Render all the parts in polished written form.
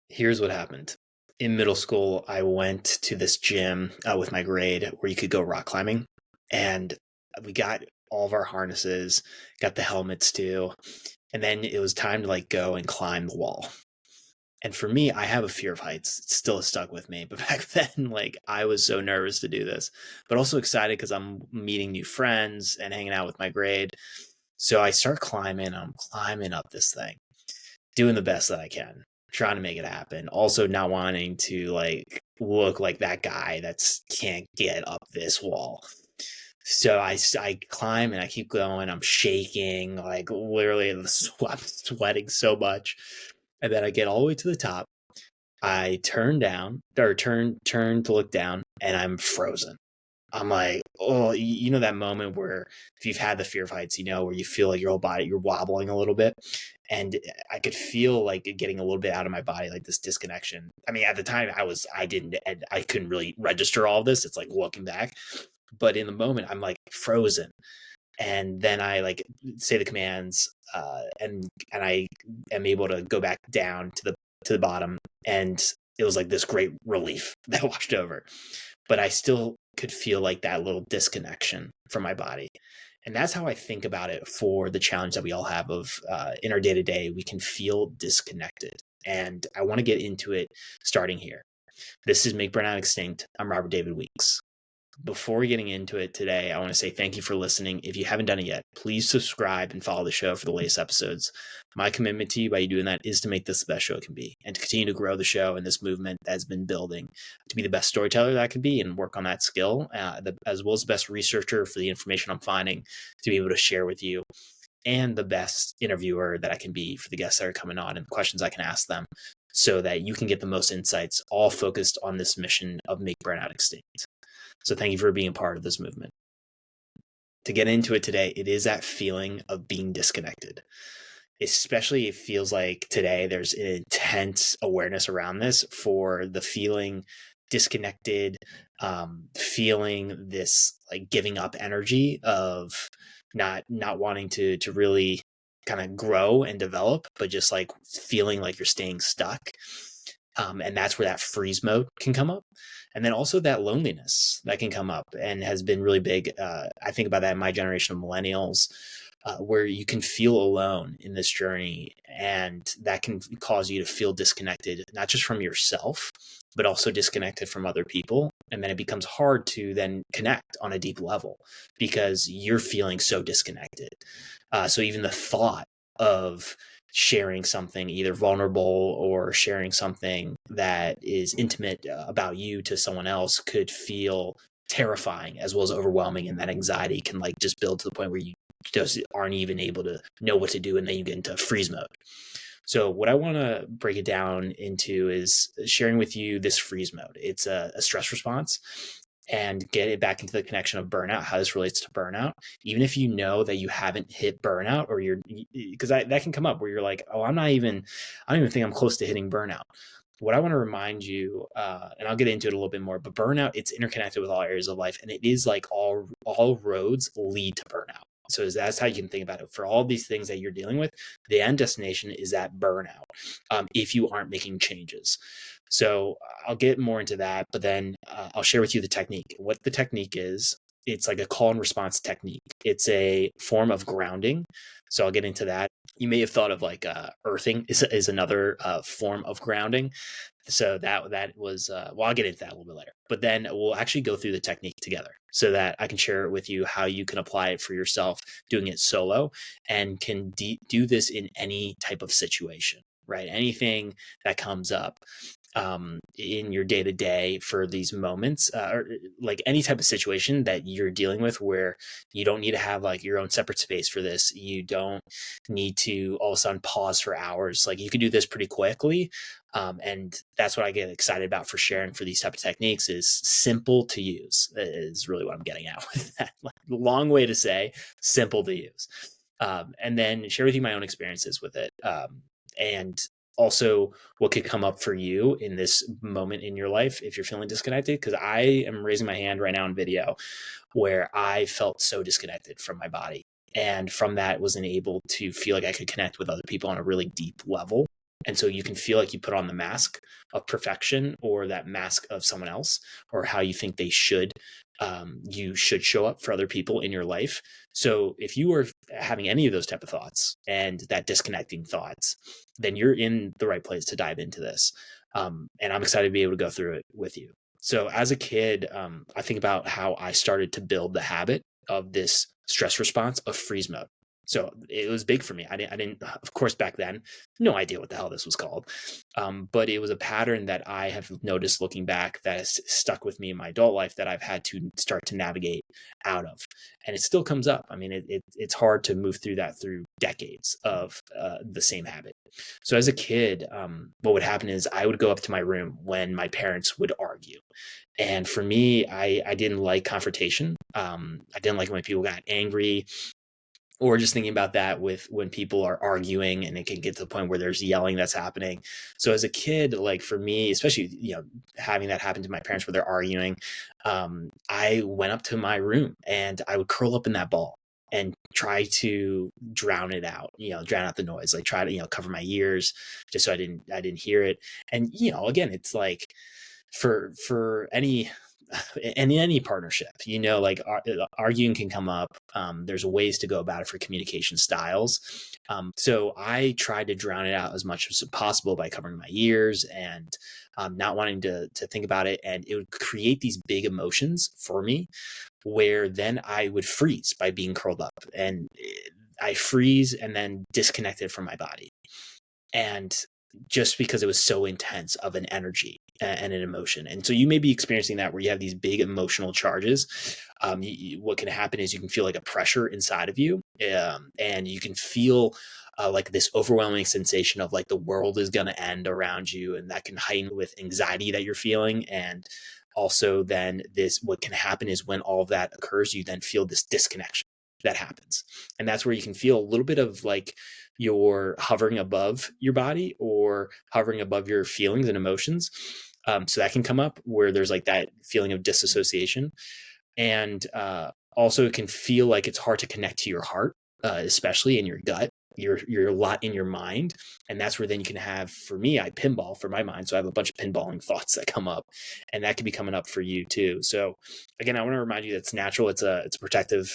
Here's what happened. In middle school, I went to this gym with my grade where you could go rock climbing. And we got all of our harnesses, got the helmets too. And then it was time to like go and climb the wall. And for me, I have a fear of heights. It still stuck with me. But back then, like I was so nervous to do this, but also excited because I'm meeting new friends and hanging out with my grade. So I start climbing. I'm climbing up this thing, doing the best that I can, trying to make it happen. Also, not wanting to like look like that guy that's can't get up this wall. So I climb and I keep going. I'm shaking, like literally I'm sweating so much. And then I get all the way to the top. I turn down or turn to look down and I'm frozen. I'm like, oh, you know that moment where if you've had the fear of heights, where you feel like your whole body, you're wobbling a little bit. And I could feel like it getting a little bit out of my body, like this disconnection. I mean, at the time I couldn't really register all of this. It's like looking back. But in the moment, I'm like frozen. And then I like say the commands, and I am able to go back down to the bottom. And it was like this great relief that washed over. But I still could feel like that little disconnection from my body. And that's how I think about it for the challenge that we all have of in our day to day, we can feel disconnected. And I want to get into it starting here. This is Make Burnout Extinct. I'm Robert David Weeks. Before getting into it today, I want to say thank you for listening. If you haven't done it yet, please subscribe and follow the show for the latest episodes. My commitment to you by you doing that is to make this the best show it can be and to continue to grow the show and this movement that's been building to be the best storyteller that I can be and work on that skill, as well as the best researcher for the information I'm finding to be able to share with you, and the best interviewer that I can be for the guests that are coming on and the questions I can ask them so that you can get the most insights, all focused on this mission of Make Burnout Extinct. So thank you for being a part of this movement. To get into it today, it is that feeling of being disconnected. Especially it feels like today there's an intense awareness around this for the feeling disconnected, feeling this like giving up energy of not wanting to really kind of grow and develop, but just like feeling like you're staying stuck. And that's where that freeze mode can come up. And then also that loneliness that can come up and has been really big. I think about that in my generation of millennials, where you can feel alone in this journey. And that can cause you to feel disconnected, not just from yourself, but also disconnected from other people. And then it becomes hard to then connect on a deep level because you're feeling so disconnected. So even the thought of sharing something either vulnerable or sharing something that is intimate about you to someone else could feel terrifying as well as overwhelming, and that anxiety can like just build to the point where you just aren't even able to know what to do, and then you get into freeze mode. So what I want to break it down into is sharing with you this freeze mode. It's a stress response, and get it back into the connection of burnout, how this relates to burnout. Even if you know that you haven't hit burnout, or because that can come up where you're like, oh, I don't even think I'm close to hitting burnout. What I want to remind you, and I'll get into it a little bit more, but burnout, it's interconnected with all areas of life. And it is like all roads lead to burnout. So that's how you can think about it. For all these things that you're dealing with, the end destination is that burnout, if you aren't making changes. So I'll get more into that, but then I'll share with you the technique. What the technique is, it's like a call and response technique. It's a form of grounding. So I'll get into that. You may have thought of like earthing is another form of grounding. So that was, well, I'll get into that a little bit later, but then we'll actually go through the technique together so that I can share it with you, how you can apply it for yourself, doing it solo, and can do this in any type of situation, right? Anything that comes up in your day to day for these moments, or like any type of situation that you're dealing with where you don't need to have like your own separate space for this. You don't need to all of a sudden pause for hours. Like you can do this pretty quickly. And that's what I get excited about for sharing for these type of techniques is simple to use is really what I'm getting at with that. Like, long way to say simple to use. And then share with you my own experiences with it. And also what could come up for you in this moment in your life if you're feeling disconnected, because I am raising my hand right now in video where I felt so disconnected from my body, and from that wasn't able to feel like I could connect with other people on a really deep level. And so you can feel like you put on the mask of perfection, or that mask of someone else, or how you think you should show up for other people in your life. So if you are having any of those type of thoughts and that disconnecting thoughts, then you're in the right place to dive into this. And I'm excited to be able to go through it with you. So as a kid, I think about how I started to build the habit of this stress response of freeze mode. So it was big for me. I didn't, of course, back then, no idea what the hell this was called. But it was a pattern that I have noticed looking back that has stuck with me in my adult life that I've had to start to navigate out of. And it still comes up. I mean, it's hard to move through that through decades of the same habit. So as a kid, what would happen is I would go up to my room when my parents would argue. And for me, I didn't like confrontation. I didn't like when people got angry, or just thinking about that with when people are arguing and it can get to the point where there's yelling that's happening. So as a kid, like for me, especially, having that happen to my parents where they're arguing, I went up to my room and I would curl up in that ball and try to drown it out, drown out the noise, like try to, cover my ears just so I didn't hear it. And, again, it's like for any in any partnership, like arguing can come up. There's ways to go about it for communication styles. So I tried to drown it out as much as possible by covering my ears and not wanting to think about it. And it would create these big emotions for me where then I would freeze by being curled up, and I freeze and then disconnected from my body. And just because it was so intense of an energy and an emotion. And so you may be experiencing that where you have these big emotional charges. What can happen is you can feel like a pressure inside of you, and you can feel like this overwhelming sensation of like the world is going to end around you. And that can heighten with anxiety that you're feeling. And also then what can happen is when all of that occurs, you then feel this disconnection that happens. And that's where you can feel a little bit of like you're hovering above your body or hovering above your feelings and emotions. So that can come up where there's like that feeling of disassociation. And also it can feel like it's hard to connect to your heart, especially in your gut. You're a lot in your mind. And that's where then you can have, for me, I pinball for my mind. So I have a bunch of pinballing thoughts that come up, and that can be coming up for you too. So again, I want to remind you that it's natural. It's a protective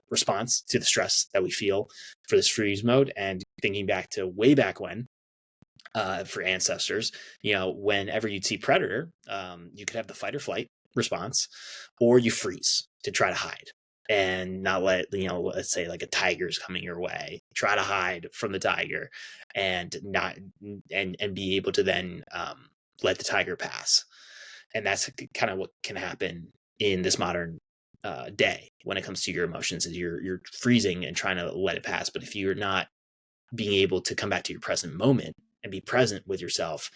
response to the stress that we feel for this freeze mode. And thinking back to way back when, for ancestors, whenever you'd see predator, you could have the fight or flight response, or you freeze to try to hide and not let, let's say like a tiger's coming your way, try to hide from the tiger and not, and be able to then let the tiger pass. And that's kind of what can happen in this modern day when it comes to your emotions, is you're freezing and trying to let it pass. But if you're not being able to come back to your present moment and be present with yourself,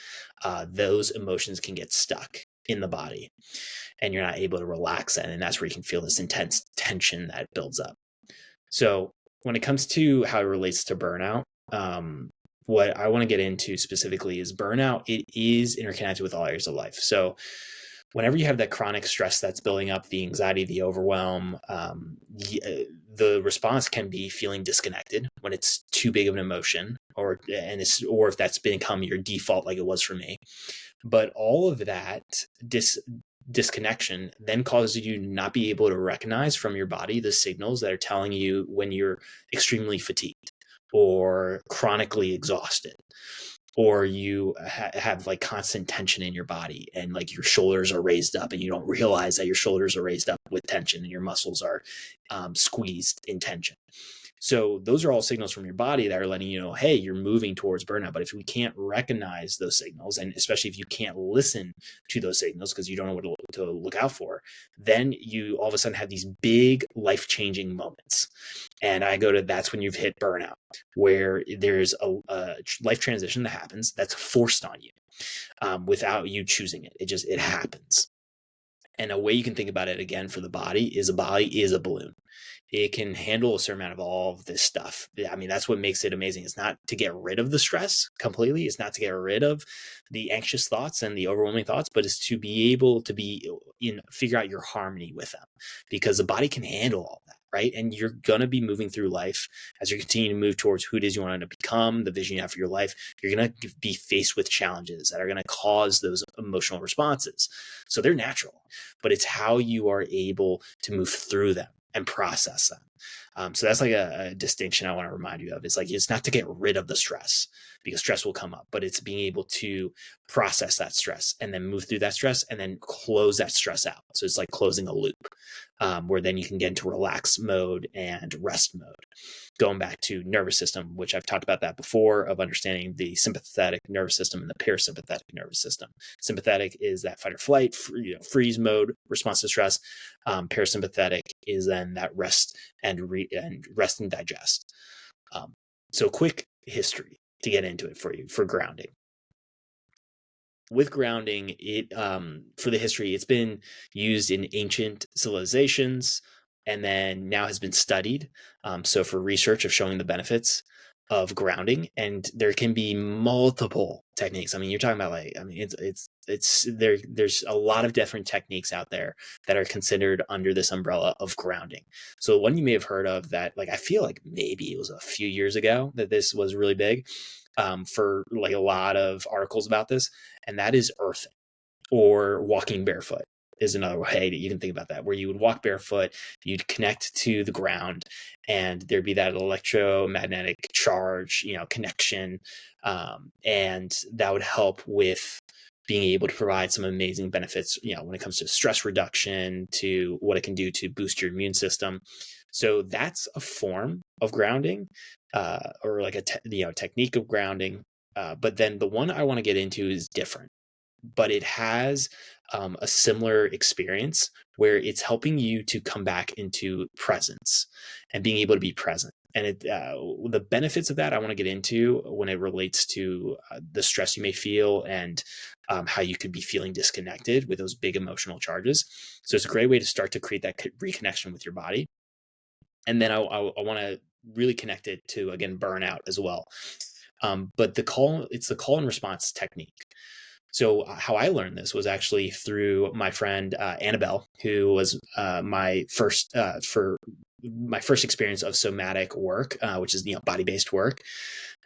those emotions can get stuck in the body and you're not able to relax that. And that's where you can feel this intense tension that builds up. So when it comes to how it relates to burnout, what I want to get into specifically is burnout. It is interconnected with all areas of life. So whenever you have that chronic stress that's building up, the anxiety, the overwhelm, the response can be feeling disconnected when it's too big of an emotion, or if that's become your default, like it was for me. But all of that disconnection then causes you to not be able to recognize from your body the signals that are telling you when you're extremely fatigued or chronically exhausted, or you have like constant tension in your body and like your shoulders are raised up and you don't realize that your shoulders are raised up with tension and your muscles are squeezed in tension. So those are all signals from your body that are letting you know, hey, you're moving towards burnout. But if we can't recognize those signals, and especially if you can't listen to those signals because you don't know what to look out for, then you all of a sudden have these big life-changing moments. And that's when you've hit burnout, where there's a life transition that happens that's forced on you without you choosing it. It happens. And a way you can think about it again for the body is a balloon. It can handle a certain amount of all of this stuff. I mean, that's what makes it amazing. It's not to get rid of the stress completely. It's not to get rid of the anxious thoughts and the overwhelming thoughts, but it's to be able to figure out your harmony with them, because the body can handle all that. right? And you're going to be moving through life as you continue to move towards who it is you want to become, the vision you have for your life. You're going to be faced with challenges that are going to cause those emotional responses. So they're natural, but it's how you are able to move through them and process them. So that's like a distinction I want to remind you of. It's like, it's not to get rid of the stress, because stress will come up, but it's being able to process that stress and then move through that stress and then close that stress out. So it's like closing a loop, where then you can get into relax mode and rest mode. Going back to nervous system, which I've talked about that before, of understanding the sympathetic nervous system and the parasympathetic nervous system. Sympathetic is that fight or flight, freeze mode response to stress. Parasympathetic is then that rest and rest and digest. So quick history to get into it for you for grounding. With grounding, for the history, it's been used in ancient civilizations and then now has been studied. So for research of showing the benefits of grounding, and there can be multiple techniques. I mean, you're talking about there's a lot of different techniques out there that are considered under this umbrella of grounding. So one you may have heard of that, I feel like maybe it was a few years ago that this was really big, for a lot of articles about this, and that is earthing, or walking barefoot is another way that you can think about that, where you would walk barefoot, you'd connect to the ground, and there'd be that electromagnetic charge, connection, and that would help with being able to provide some amazing benefits, when it comes to stress reduction, to what it can do to boost your immune system. So that's a form of grounding, or like a technique of grounding. But then the one I want to get into is different, but it has a similar experience where it's helping you to come back into presence and being able to be present. And the benefits of that I want to get into when it relates to the stress you may feel, and how you could be feeling disconnected with those big emotional charges. So it's a great way to start to create that reconnection with your body. And then I want to really connect it to, again, burnout as well. But it's the call and response technique. So how I learned this was actually through my friend Annabelle, who was my first experience of somatic work, which is body-based work.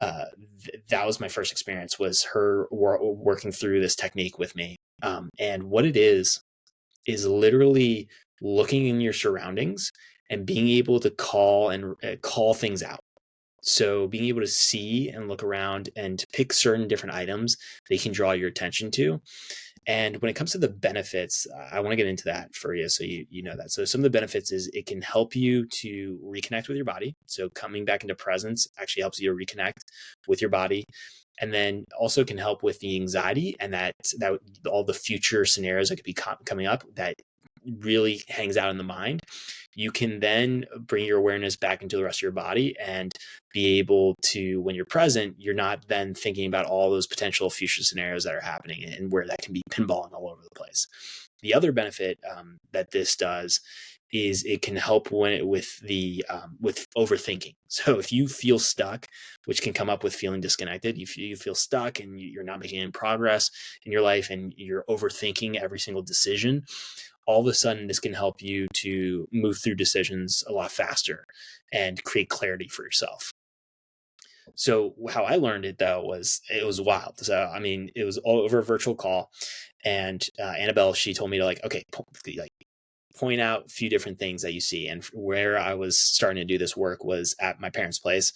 That was my first experience, was her working through this technique with me. And what it is literally looking in your surroundings and being able to call things out. So being able to see and look around and to pick certain different items that you can draw your attention to. And when it comes to the benefits, I want to get into that for you, so you know that. So some of the benefits is it can help you to reconnect with your body. So coming back into presence actually helps you to reconnect with your body. And then also can help with the anxiety and that all the future scenarios that could be coming up that really hangs out in the mind. You can then bring your awareness back into the rest of your body and be able to, when you're present, you're not then thinking about all those potential future scenarios that are happening and where that can be pinballing all over the place. The other benefit that this does is it can help with overthinking. So if you feel stuck, which can come up with feeling disconnected, you feel stuck and you're not making any progress in your life and you're overthinking every single decision, all of a sudden this can help you to move through decisions a lot faster and create clarity for yourself. So how I learned it, though, was it was wild. So, I mean, it was all over a virtual call, and Annabelle, she told me to point out a few different things that you see. And where I was starting to do this work was at my parents' place,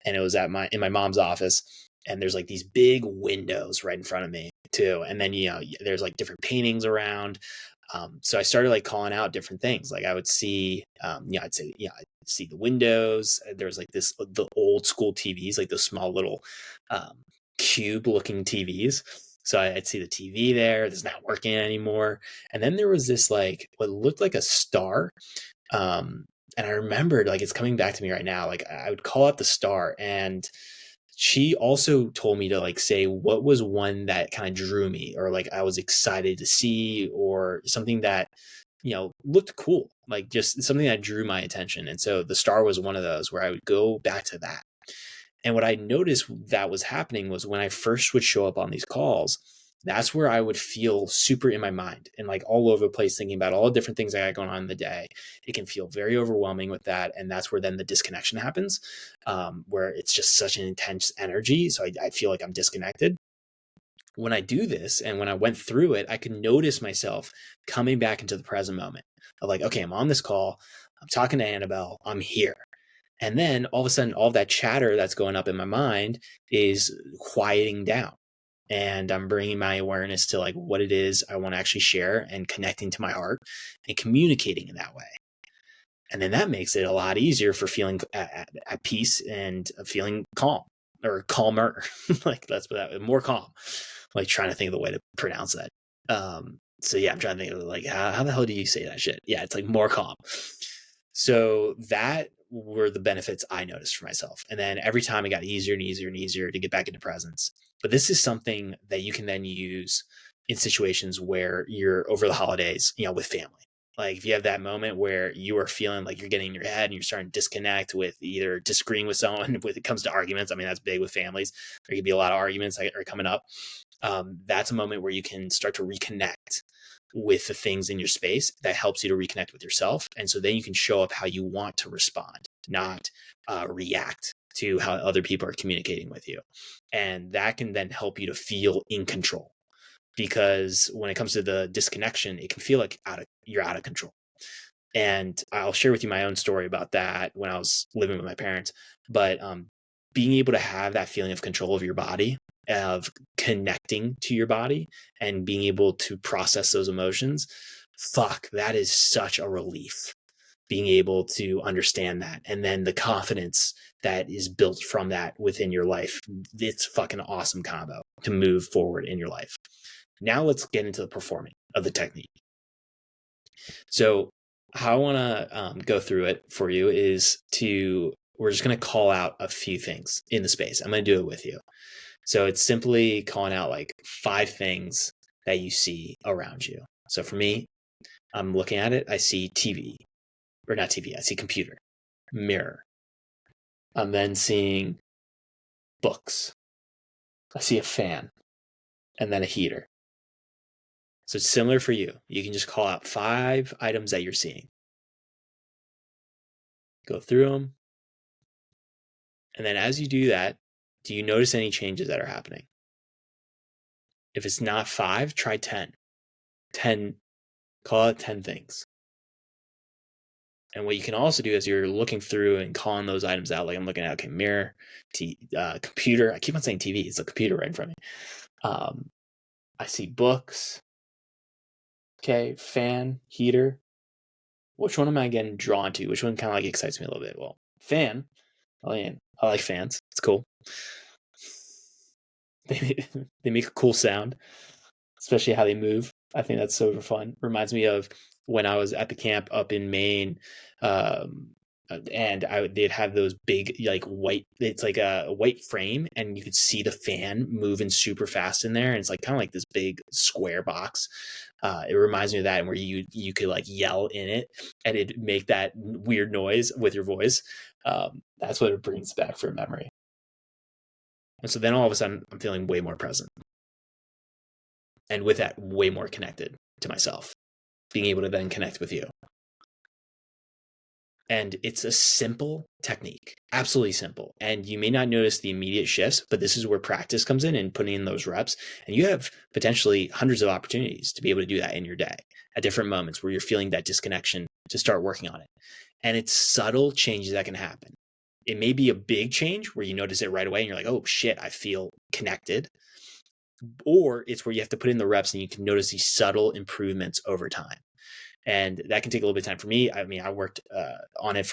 and it was in my mom's office. And there's these big windows right in front of me too. And then, there's different paintings around. So I started calling out different things. I would see, I'd see the windows. There was the old school TVs, those small little cube looking TVs. So I'd see the TV there. It's not working anymore. And then there was this what looked like a star. And I remembered it's coming back to me right now. I would call out the star, and she also told me to say what was one that kind of drew me, or I was excited to see, or something that looked cool, just something that drew my attention. And so the star was one of those where I would go back to that. And what I noticed that was happening was when I first would show up on these calls, that's where I would feel super in my mind and like all over the place thinking about all the different things I got going on in the day. It can feel very overwhelming with that. And that's where then the disconnection happens, where it's just such an intense energy. So I feel like I'm disconnected. When I do this and when I went through it, I could notice myself coming back into the present moment of like, okay, I'm on this call. I'm talking to Annabelle. I'm here. And then all of a sudden, all that chatter that's going up in my mind is quieting down. And I'm bringing my awareness to like what it is I want to actually share and connecting to my heart and communicating in that way. And then that makes it a lot easier for feeling at peace and feeling calm or calmer. Like that's what that more calm. Like trying to think of the way to pronounce that. So yeah, I'm trying to think of like, how the hell do you say that shit? Yeah, it's like more calm. So that were the benefits I noticed for myself. And then every time it got easier and easier and easier to get back into presence. But this is something that you can then use in situations where you're over the holidays, with family. Like if you have that moment where you are feeling like you're getting in your head and you're starting to disconnect with either disagreeing with someone when it comes to arguments. I mean, that's big with families. There could be a lot of arguments that are coming up. That's a moment where you can start to reconnect with the things in your space that helps you to reconnect with yourself. And so then you can show up how you want to respond, not react to how other people are communicating with you. And that can then help you to feel in control. Because when it comes to the disconnection, it can feel like you're out of control. And I'll share with you my own story about that when I was living with my parents. But being able to have that feeling of control of your body, of connecting to your body and being able to process those emotions, that is such a relief. Being able to understand that. And then the confidence that is built from that within your life. It's fucking awesome combo to move forward in your life. Now let's get into the performing of the technique. So how I want to go through it for you is we're just going to call out a few things in the space. I'm going to do it with you. So it's simply calling out like 5 things that you see around you. So for me, I'm looking at it. I see TV, or not TV. I see computer, mirror. I'm then seeing books. I see a fan and then a heater. So it's similar for you. You can just call out 5 items that you're seeing. Go through them. And then as you do that, do you notice any changes that are happening? If it's not 5, try 10. 10, call it 10 things. And what you can also do is you're looking through and calling those items out. Like I'm looking at, okay, mirror, computer. I keep on saying TV. It's a computer right in front of me. I see books. Okay, fan, heater. Which one am I getting drawn to? Which one kind of like excites me a little bit? Well, fan. I like fans. It's cool. They make a cool sound, especially how they move. I think that's super fun. Reminds me of when I was at the camp up in Maine, and they'd have those big like white. It's like a white frame, and you could see the fan moving super fast in there. And it's like kind of like this big square box. It reminds me of that, where you could like yell in it, and it'd make that weird noise with your voice. That's what it brings back for memory. And so then all of a sudden, I'm feeling way more present. And with that, way more connected to myself, being able to then connect with you. And it's a simple technique, absolutely simple. And you may not notice the immediate shifts, but this is where practice comes in and putting in those reps. And you have potentially hundreds of opportunities to be able to do that in your day at different moments where you're feeling that disconnection to start working on it. And it's subtle changes that can happen. It may be a big change where you notice it right away and you're like, oh shit, I feel connected. Or it's where you have to put in the reps and you can notice these subtle improvements over time. And that can take a little bit of time for me. I mean, I worked on it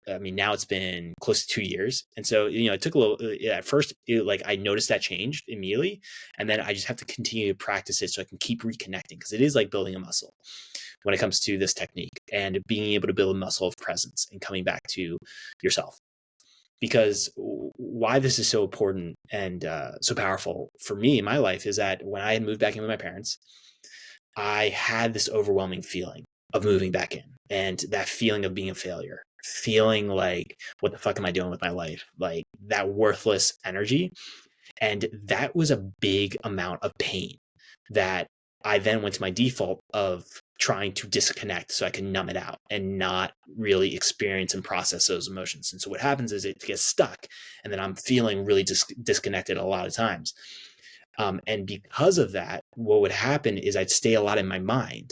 now it's been close to 2 years. And so, it took a little, at first, I noticed that change immediately. And then I just have to continue to practice it so I can keep reconnecting, because it is like building a muscle when it comes to this technique and being able to build a muscle of presence and coming back to yourself. Because why this is so important and so powerful for me in my life is that when I had moved back in with my parents, I had this overwhelming feeling of moving back in, and that feeling of being a failure, feeling like, what the fuck am I doing with my life? Like that worthless energy. And that was a big amount of pain that I then went to my default of trying to disconnect so I can numb it out and not really experience and process those emotions. And so what happens is it gets stuck, and then I'm feeling really disconnected a lot of times. And because of that, what would happen is I'd stay a lot in my mind.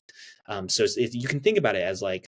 So you can think about it as like,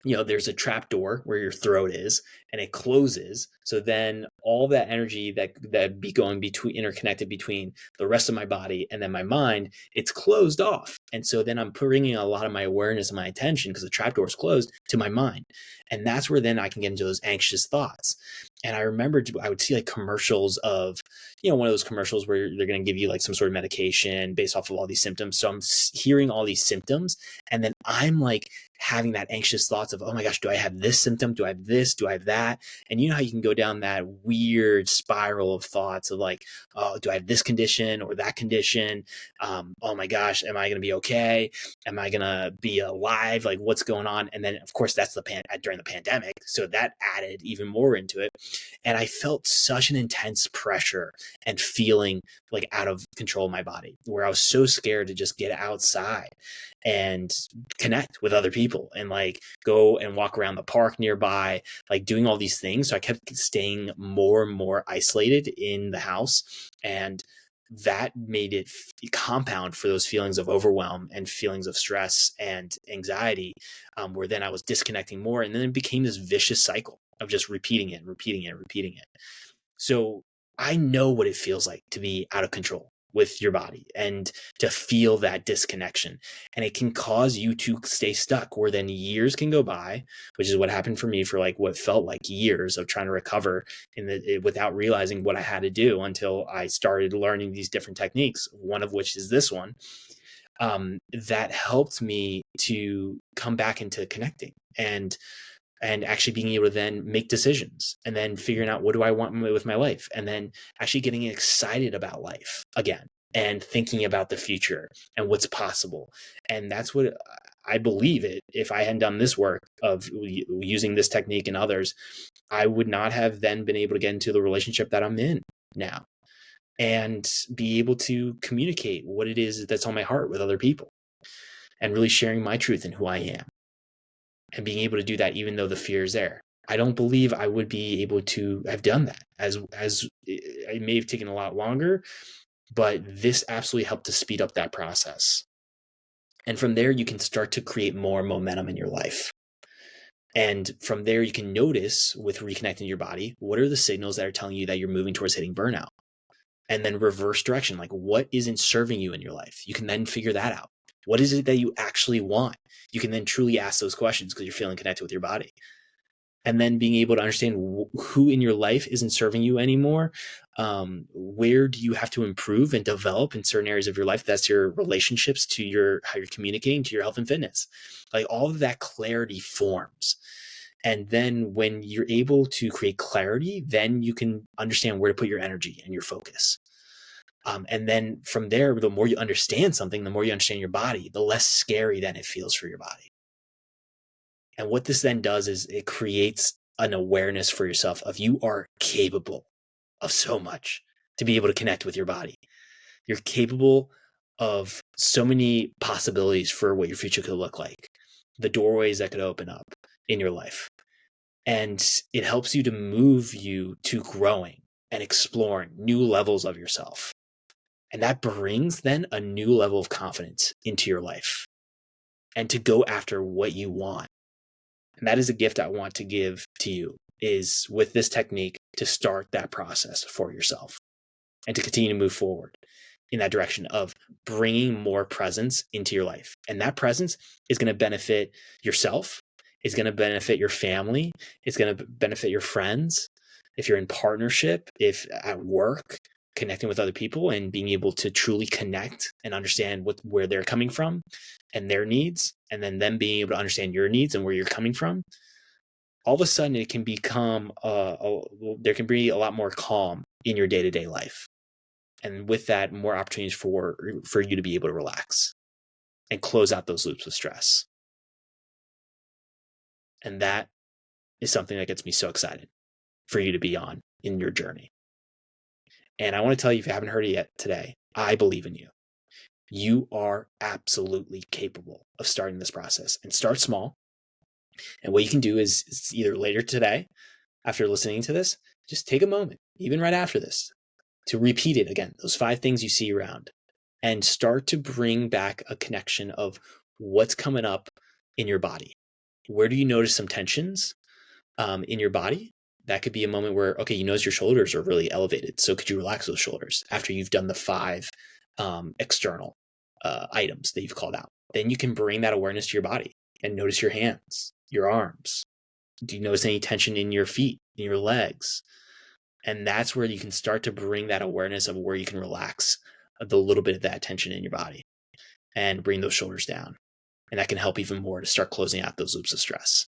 there's a trap door where your throat is, and it closes. So then all that energy that be going between, interconnected between the rest of my body and then my mind, it's closed off. And so then I'm bringing a lot of my awareness and my attention, because the trap door is closed, to my mind. And that's where then I can get into those anxious thoughts. And I remember I would see like commercials of, one of those commercials where they're going to give you like some sort of medication based off of all these symptoms. So I'm hearing all these symptoms, and then I'm like having that anxious thoughts of, oh my gosh, do I have this symptom? Do I have this? Do I have that? And you know how you can go down that weird spiral of thoughts of like, oh, do I have this condition or that condition? Oh my gosh, am I going to be okay? Am I going to be alive? Like, what's going on? And then of course that's during the pandemic. So that added even more into it. And I felt such an intense pressure and feeling like out of control of my body, where I was so scared to just get outside and connect with other people and like go and walk around the park nearby, like doing all these things. So I kept staying more and more isolated in the house, and that made it compound for those feelings of overwhelm and feelings of stress and anxiety, where then I was disconnecting more, and then it became this vicious cycle of just repeating it, repeating it, repeating it. So I know what it feels like to be out of control with your body and to feel that disconnection. And it can cause you to stay stuck, where then years can go by, which is what happened for me for like what felt like years of trying to recover without realizing what I had to do, until I started learning these different techniques, one of which is this one, that helped me to come back into connecting and actually being able to then make decisions, and then figuring out what do I want with my life, and then actually getting excited about life again and thinking about the future and what's possible. And that's what I believe it. If I hadn't done this work of using this technique and others, I would not have then been able to get into the relationship that I'm in now and be able to communicate what it is that's on my heart with other people, and really sharing my truth and who I am, and being able to do that even though the fear is there. I don't believe I would be able to have done that, as it may have taken a lot longer, but this absolutely helped to speed up that process. And from there, you can start to create more momentum in your life. And from there, you can notice, with reconnecting your body, what are the signals that are telling you that you're moving towards hitting burnout? And then reverse direction, like what isn't serving you in your life? You can then figure that out. What is it that you actually want? You can then truly ask those questions because you're feeling connected with your body. And then being able to understand who in your life isn't serving you anymore. Where do you have to improve and develop in certain areas of your life? That's your relationships, to how you're communicating, to your health and fitness. Like all of that clarity forms. And then when you're able to create clarity, then you can understand where to put your energy and your focus. And then from there, the more you understand something, the more you understand your body, the less scary then it feels for your body. And what this then does is it creates an awareness for yourself of you are capable of so much to be able to connect with your body. You're capable of so many possibilities for what your future could look like, the doorways that could open up in your life. And it helps you to move you to growing and exploring new levels of yourself. And that brings then a new level of confidence into your life and to go after what you want. And that is a gift I want to give to you, is with this technique to start that process for yourself and to continue to move forward in that direction of bringing more presence into your life. And that presence is going to benefit yourself. It's going to benefit your family. It's going to benefit your friends. If you're in partnership, if at work, connecting with other people and being able to truly connect and understand where they're coming from and their needs, and then them being able to understand your needs and where you're coming from, all of a sudden it can become, there can be a lot more calm in your day-to-day life. And with that, more opportunities for you to be able to relax and close out those loops of stress. And that is something that gets me so excited for you to be on in your journey. And I want to tell you, if you haven't heard it yet today, I believe in you. You are absolutely capable of starting this process, and start small. And what you can do is either later today, after listening to this, just take a moment, even right after this, to repeat it again, those 5 things you see around, and start to bring back a connection of what's coming up in your body. Where do you notice some tensions in your body? That could be a moment where, okay, you notice your shoulders are really elevated. So could you relax those shoulders after you've done the 5 external items that you've called out? Then you can bring that awareness to your body and notice your hands, your arms. Do you notice any tension in your feet, in your legs? And that's where you can start to bring that awareness of where you can relax the little bit of that tension in your body and bring those shoulders down. And that can help even more to start closing out those loops of stress.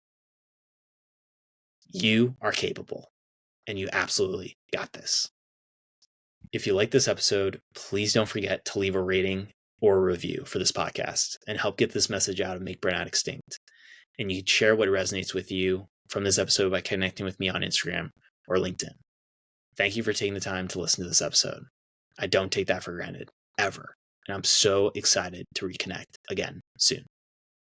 You are capable, and you absolutely got this. If you like this episode, please don't forget to leave a rating or a review for this podcast and help get this message out and make burnout extinct. And you can share what resonates with you from this episode by connecting with me on Instagram or LinkedIn. Thank you for taking the time to listen to this episode. I don't take that for granted, ever. And I'm so excited to reconnect again soon.